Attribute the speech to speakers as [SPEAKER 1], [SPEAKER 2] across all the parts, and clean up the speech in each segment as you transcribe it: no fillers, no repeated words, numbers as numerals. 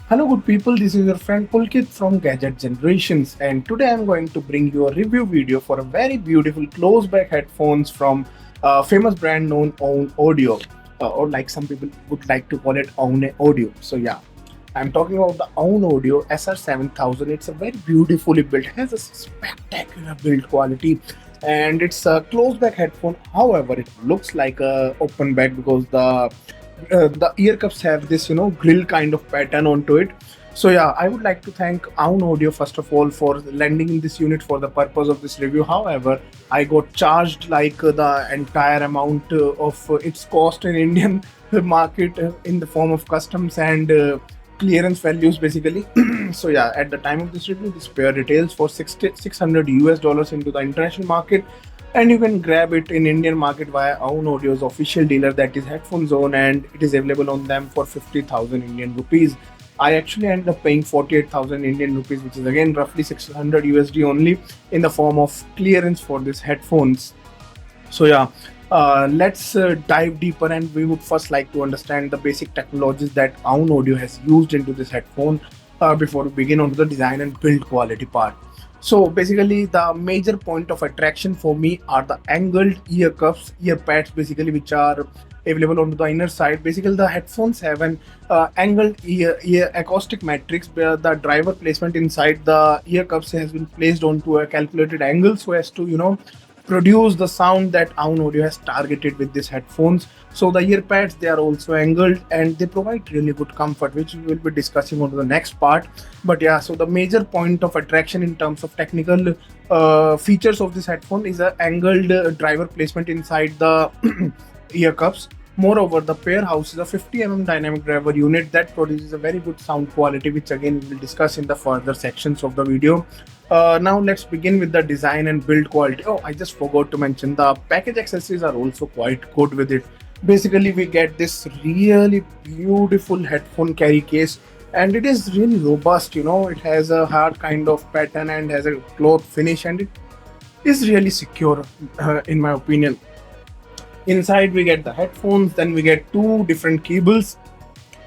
[SPEAKER 1] Hello, good people. This is your friend Pulkit from Gadget Generations, and today I'm going to bring you a review video for a very beautiful close-back headphones from a famous brand known AUNE Audio, or like some people would like to call it AUNE Audio. So yeah, I'm talking about the AUNE Audio SR7000. It's a very beautifully built, has a spectacular build quality, and it's a close-back headphone. However, it looks like a open back because the ear cups have this grill kind of pattern onto it. So yeah, I would like to thank Aun Audio first of all for lending in this unit for the purpose of this review. However, I got charged like the entire amount of its cost in Indian market in the form of customs and clearance values basically. So yeah, at the time of this review, this pair retails for 600 US dollars into the international market, and you can grab it in Indian market via Aun Audio's official dealer, that is Headphone Zone, and it is available on them for 50,000 Indian rupees. I actually ended up paying 48,000 Indian rupees, which is again roughly 600 USD only, in the form of clearance for these headphones. So yeah, let's dive deeper, and we would first like to understand the basic technologies that Aun Audio has used into this headphone before we begin on to the design and build quality part. So basically, the major point of attraction for me are the angled ear cuffs, ear pads, basically, which are available on the inner side. Basically, the headphones have an angled ear acoustic matrix where the driver placement inside the ear cuffs has been placed onto a calculated angle so as to produce the sound that Aun Audio has targeted with these headphones. So the ear pads, they are also angled and they provide really good comfort, which we will be discussing on the next part. But yeah, so the major point of attraction in terms of technical features of this headphone is a angled driver placement inside the ear cups. Moreover, the pair houses a 50 dynamic driver unit that produces a very good sound quality, which again we will discuss in the further sections of the video. Now let's begin with the design and build quality. Oh, I just forgot to mention the package accessories are also quite good with it. Basically, we get this really beautiful headphone carry case, and it is really robust. It has a hard kind of pattern and has a cloth finish, and it is really secure, in my opinion. Inside, we get the headphones, then we get two different cables.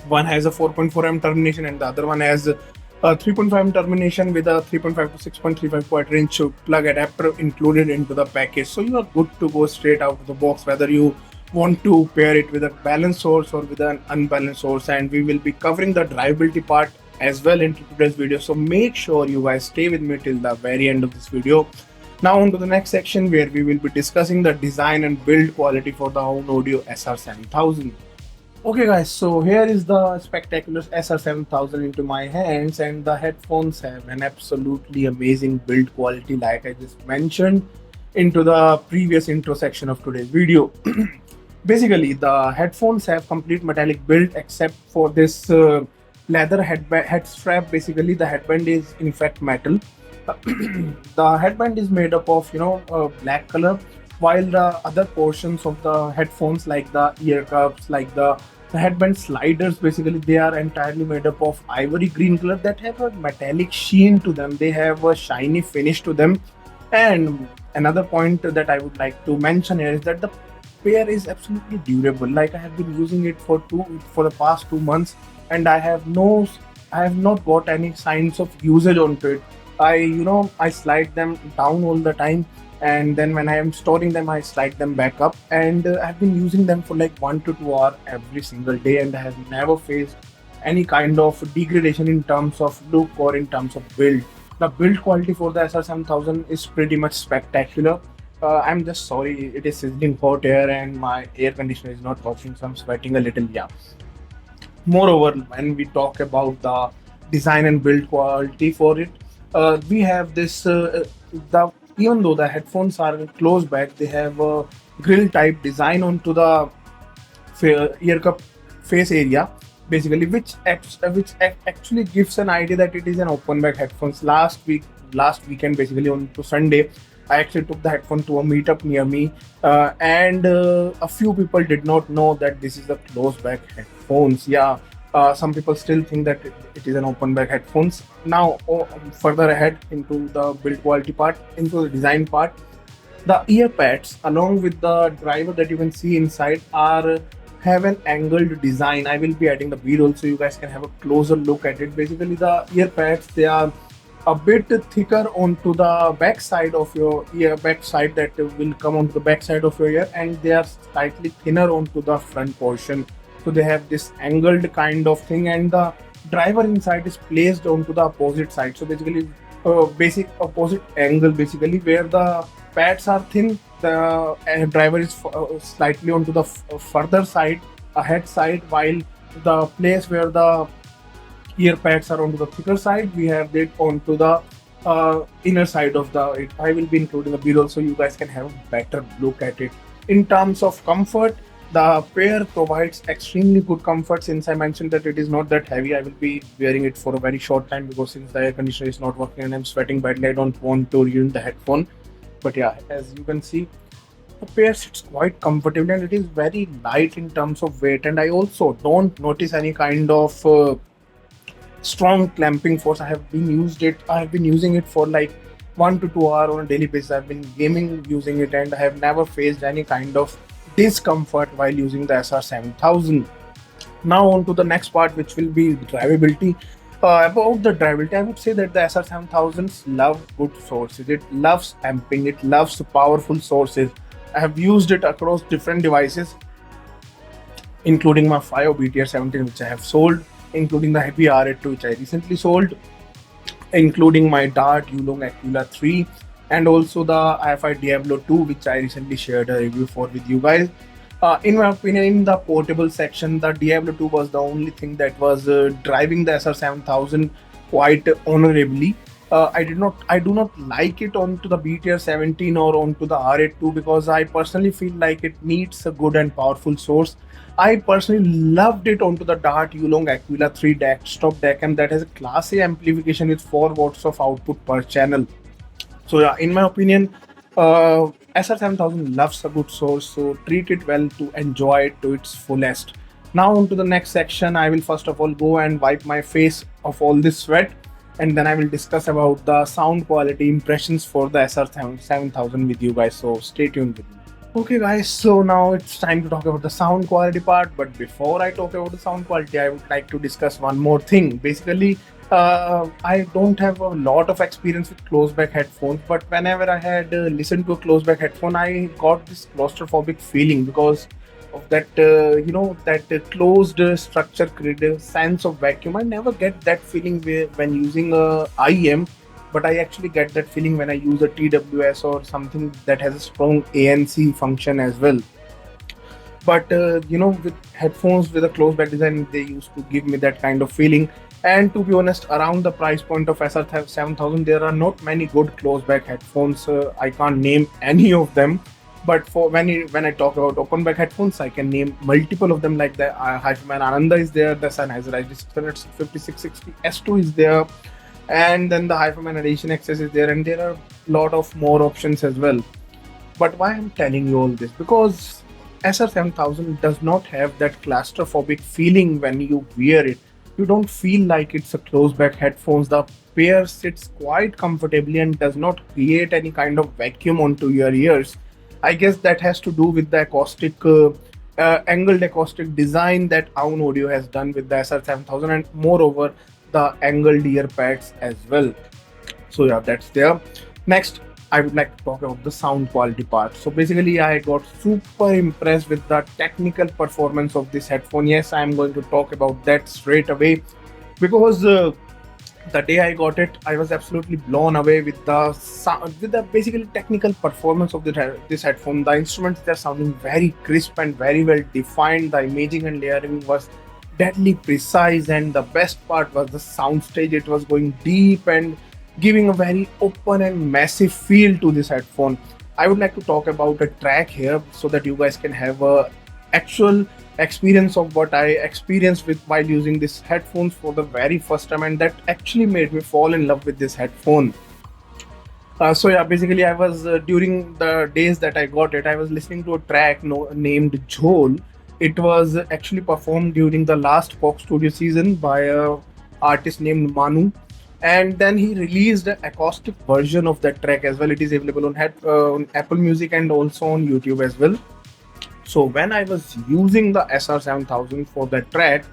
[SPEAKER 1] One has a 4.4 termination, and the other one has a 3.5 termination with a 3.5 to 6.35 quad range plug adapter included into the package. So you are good to go straight out of the box, whether you want to pair it with a balanced source or with an unbalanced source. And we will be covering the drivability part as well in today's video. So make sure you guys stay with me till the very end of this video. Now on to the next section where we will be discussing the design and build quality for the AUNE Audio SR7000. Okay guys, so here is the spectacular SR7000 into my hands, and the headphones have an absolutely amazing build quality like I just mentioned into the previous intro section of today's video. Basically, the headphones have complete metallic build except for this leather head strap. Basically, the headband is in fact metal. The headband is made up of black color, while the other portions of the headphones like the ear cups, like the headband sliders, basically they are entirely made up of ivory green color that have a metallic sheen to them. They have a shiny finish to them. And another point that I would like to mention here is that the pair is absolutely durable. Like I have been using it for the past 2 months, and I have not got any signs of usage onto it. I slide them down all the time, and then when I am storing them, I slide them back up. And I've been using them for like 1 to 2 hours every single day, and I have never faced any kind of degradation in terms of look or in terms of build. The build quality for the SR7000 is pretty much spectacular. I'm just sorry, it is sizzling hot air and my air conditioner is not working, so I'm sweating a little. Yeah. Moreover, when we talk about the design and build quality for it, we have this the even though the headphones are closed back, they have a grill type design onto the ear cup face area, basically, which actually gives an idea that it is an open back headphones. Last weekend, basically on to Sunday, I actually took the headphone to a meetup near me, and a few people did not know that this is a closed back headphones. Yeah, some people still think that it is an open back headphones. Now, further ahead into the build quality part, into the design part, the ear pads along with the driver that you can see inside are have an angled design. I will be adding the video so you guys can have a closer look at it. Basically, the ear pads, they are a bit thicker onto the back side of your ear, back side that will come onto the back side of your ear, and they are slightly thinner onto the front portion. So they have this angled kind of thing, and the driver inside is placed onto the opposite side. So basically, basic opposite angle, basically where the pads are thin, the driver is slightly onto the further side, ahead side, while the place where the ear pads are onto the thicker side, we have it onto the inner side of the it. I will be including a video so you guys can have a better look at it. In terms of comfort, the pair provides extremely good comfort. Since I mentioned that it is not that heavy, I will be wearing it for a very short time because since the air conditioner is not working and I'm sweating badly, I don't want to ruin the headphone. But yeah, as you can see, the pair sits quite comfortably and it is very light in terms of weight, and I also don't notice any kind of strong clamping force. I have been using it for like 1 to 2 hours on a daily basis. I've been gaming using it and I have never faced any kind of discomfort while using the SR7000. Now on to the next part, which will be drivability. About the drivability, I would say that the SR7000s love good sources. It loves amping, it loves powerful sources. I have used it across different devices, including my 5 BTR17 which I have sold, including the heavy R82 which I recently sold, including my Dart Ulong Aquila 3, and also the IFI Diablo 2 which I recently shared a review for with you guys. In my opinion, in the portable section, the Diablo 2 was the only thing that was driving the SR7000 quite honorably. I do not like it onto the BTR17 or onto the R82 because I personally feel like it needs a good and powerful source. I personally loved it onto the Dart Ulong Aquila 3 desktop DACAM that has a Class A amplification with 4 watts of output per channel. So yeah, in my opinion, SR7000 loves a good source, so treat it well to enjoy it to its fullest. Now on to the next section, I will first of all go and wipe my face of all this sweat, and then I will discuss about the sound quality impressions for the SR7000 with you guys, so stay tuned with me. Okay guys, so now it's time to talk about the sound quality part, but before I talk about the sound quality, I would like to discuss one more thing. Basically, I don't have a lot of experience with close-back headphones, but whenever I had listened to a close-back headphone, I got this claustrophobic feeling because of that, that closed structure create a sense of vacuum. I never get that feeling when using a IEM, but I actually get that feeling when I use a TWS or something that has a strong ANC function as well. But with headphones with a close back design, they used to give me that kind of feeling. And to be honest, around the price point of SR7000, there are not many good close back headphones. I can't name any of them. But for when I talk about open back headphones, I can name multiple of them, like the Headphone Ananda is there, the Sennheiser IG5660 S2 is there, and then the Headphone Edition XS is there, and there are a lot of more options as well. But why I'm telling you all this? Because SR7000 does not have that claustrophobic feeling when you wear it. You don't feel like it's a close back headphones. The pair sits quite comfortably and does not create any kind of vacuum onto your ears. I guess that has to do with the acoustic, angled acoustic design that AUNE Audio has done with the SR7000, and moreover, the angled ear pads as well. So yeah, that's there. Next, I would like to talk about the sound quality part. So basically, I got super impressed with the technical performance of this headphone. Yes, I am going to talk about that straight away because the day I got it, I was absolutely blown away with the sound, with the basically technical performance of this headphone. The instruments, they're sounding very crisp and very well defined. The imaging and layering was deadly precise, and the best part was the soundstage. It was going deep and giving a very open and massive feel to this headphone. I would like to talk about a track here so that you guys can have a actual experience of what I experienced with while using this headphones for the very first time, and that actually made me fall in love with this headphone. So yeah, basically I was during the days that I got it, I was listening to a track named Jhol. It was actually performed during the last Coke Studio season by a artist named Manu, and then he released an acoustic version of that track as well. It is available on Apple Music and also on YouTube as well. So when I was using the SR7000 for that track,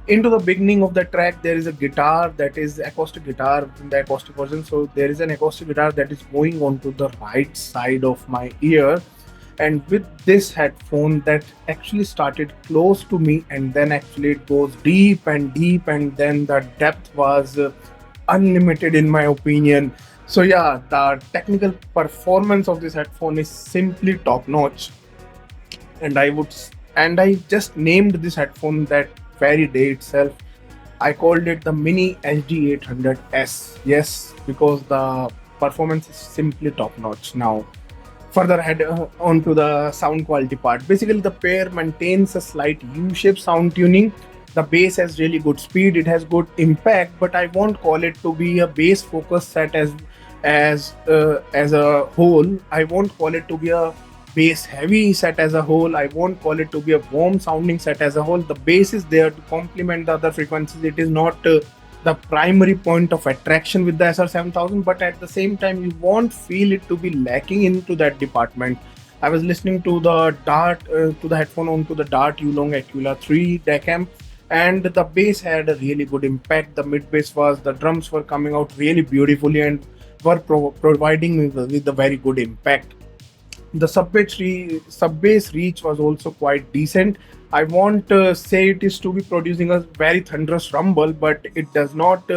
[SPEAKER 1] into the beginning of the track there is a guitar that is acoustic guitar in the acoustic version. So there is an acoustic guitar that is going on to the right side of my ear, and with this headphone that actually started close to me, and then actually it goes deep and deep, and then the depth was unlimited in my opinion. So yeah, the technical performance of this headphone is simply top notch, and I just named this headphone that very day itself. I called it the Mini HD800S. Yes, because the performance is simply top notch. Now further head on to the sound quality part. Basically, the pair maintains a slight U-shaped sound tuning. The bass has really good speed. It has good impact, but I won't call it to be a bass focus set as a whole. I won't call it to be a bass heavy set as a whole. I won't call it to be a warm sounding set as a whole. The bass is there to complement the other frequencies. It is not the primary point of attraction with the SR7000, but at the same time you won't feel it to be lacking into that department. I was listening to the headphone onto the Dart Ulong Aquila 3 deck amp, and the bass had a really good impact. The mid bass the drums were coming out really beautifully and were providing me with a very good impact. The sub bass reach was also quite decent. I won't say it is to be producing a very thunderous rumble, but it does not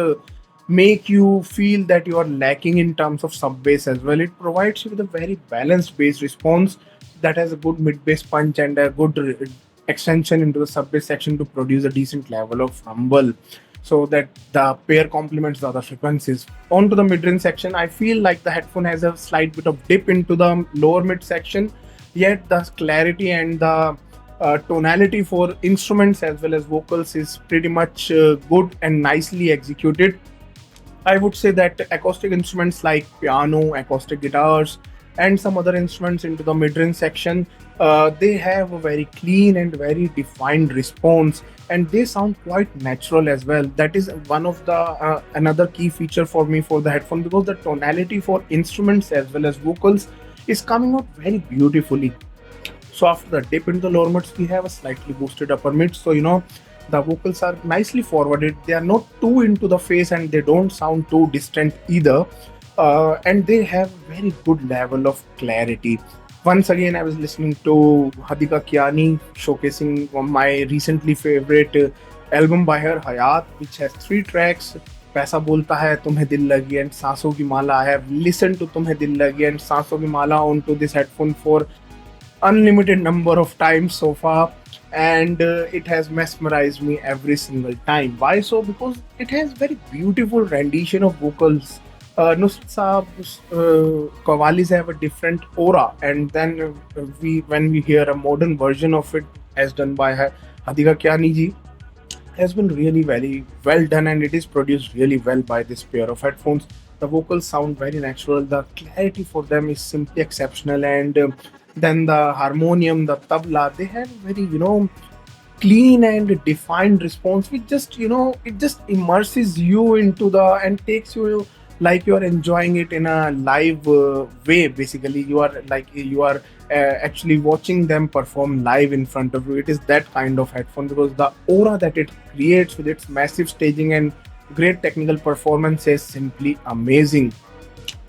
[SPEAKER 1] make you feel that you are lacking in terms of sub bass as well. It provides you with a very balanced bass response that has a good mid bass punch and a good extension into the sub bass section to produce a decent level of rumble, so that the pair complements the other frequencies. On to the mid-range section, I feel like the headphone has a slight bit of dip into the lower mid section, yet the clarity and the tonality for instruments as well as vocals is pretty much good and nicely executed. I would say that acoustic instruments like piano, acoustic guitars, and some other instruments into the mid-range section, they have a very clean and very defined response, and they sound quite natural as well. That is one of the another key feature for me for the headphone, because the tonality for instruments as well as vocals is coming out very beautifully. So after the dip into the lower mids, we have a slightly boosted upper mid. So the vocals are nicely forwarded. They are not too into the face, and they don't sound too distant either. And they have very good level of clarity. Once again, I was listening to Hadika Kiani showcasing one of my recently favorite album by her, Hayat, which has 3 tracks. पैसा बोलता है तुम्हें दिल लगी and सांसों की माला. I have listened to तुम्हें दिल लगी and सांसों की माला onto this headphone for unlimited number of times so far, and it has mesmerized me every single time. Why so? Because it has very beautiful rendition of vocals. Nusrat Saab's qawwalis have a different aura, and then when we hear a modern version of it as done by Hadika Kiani ji, has been really very well done, and it is produced really well by this pair of headphones. The vocals sound very natural. The clarity for them is simply exceptional, and then the harmonium, the tabla, they have very clean and defined response, which just it just immerses you into the and takes you like you are enjoying it in a live way. Basically, you are actually watching them perform live in front of you. It is that kind of headphone, because the aura that it creates with its massive staging and great technical performance is simply amazing.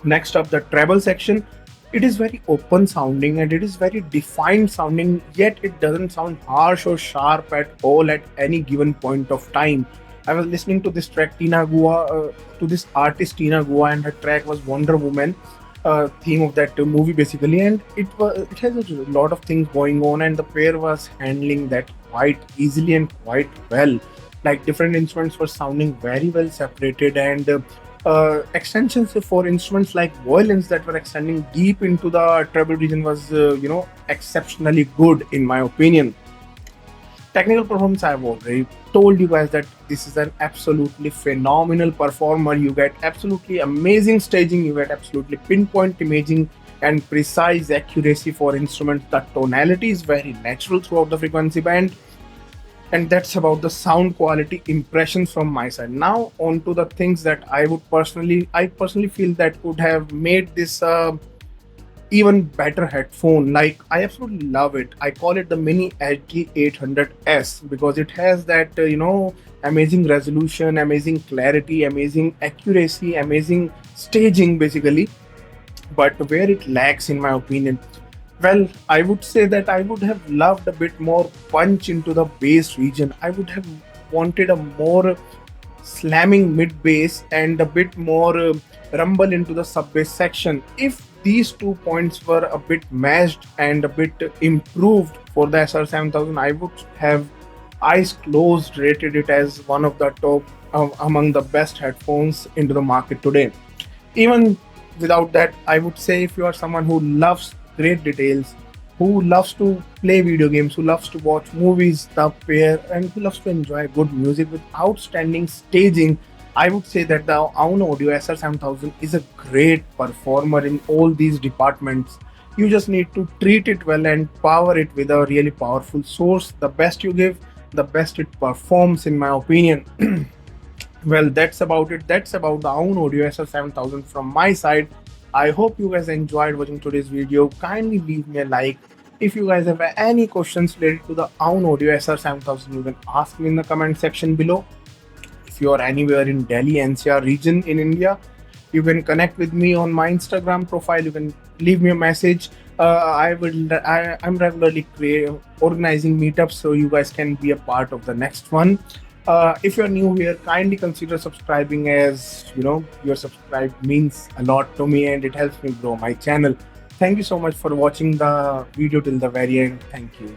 [SPEAKER 1] Next up, the treble section. It is very open sounding and it is very defined sounding, yet it doesn't sound harsh or sharp at all at any given point of time. I was listening to this track to this artist Tina Gua, and her track was Wonder Woman, theme of that movie basically, and it has a lot of things going on, and the pair was handling that quite easily and quite well. Like, different instruments were sounding very well separated, and extensions for instruments like violins that were extending deep into the treble region was exceptionally good in my opinion. Technical performance, I've already told you guys that this is an absolutely phenomenal performer. You get absolutely amazing staging, you get absolutely pinpoint imaging and precise accuracy for instruments. The tonality is very natural throughout the frequency band, and that's about the sound quality impressions from my side. Now on to the things that I personally feel that would have made this even better headphone. Like, I absolutely love it. I call it the mini HD 800S because it has that amazing resolution, amazing clarity, amazing accuracy, amazing staging basically. But where it lacks, in my opinion, well, I would say that I would have loved a bit more punch into the bass region. I would have wanted a more slamming mid bass and a bit more rumble into the sub bass section. If these 2 points were a bit matched and a bit improved for the SR7000, I would have eyes closed rated it as one of the top among the best headphones into the market today. Even without that, I would say if you are someone who loves great details, who loves to play video games, who loves to watch movies, the pair, and who loves to enjoy good music with outstanding staging, I would say that the AUNE Audio SR7000 is a great performer in all these departments. You just need to treat it well and power it with a really powerful source. The best you give, the best it performs, in my opinion. Well, that's about it. That's about the AUNE Audio SR7000 from my side. I hope you guys enjoyed watching today's video. Kindly leave me a like. If you guys have any questions related to the AUNE Audio SR7000, you can ask me in the comment section below. If you are anywhere in Delhi NCR region in India, you can connect with me on my Instagram profile. You can leave me a message. I'm regularly organizing meetups, so you guys can be a part of the next one. If you're new here, kindly consider subscribing, as you know your subscribe means a lot to me and it helps me grow my channel. Thank you so much for watching the video till the very end. Thank you.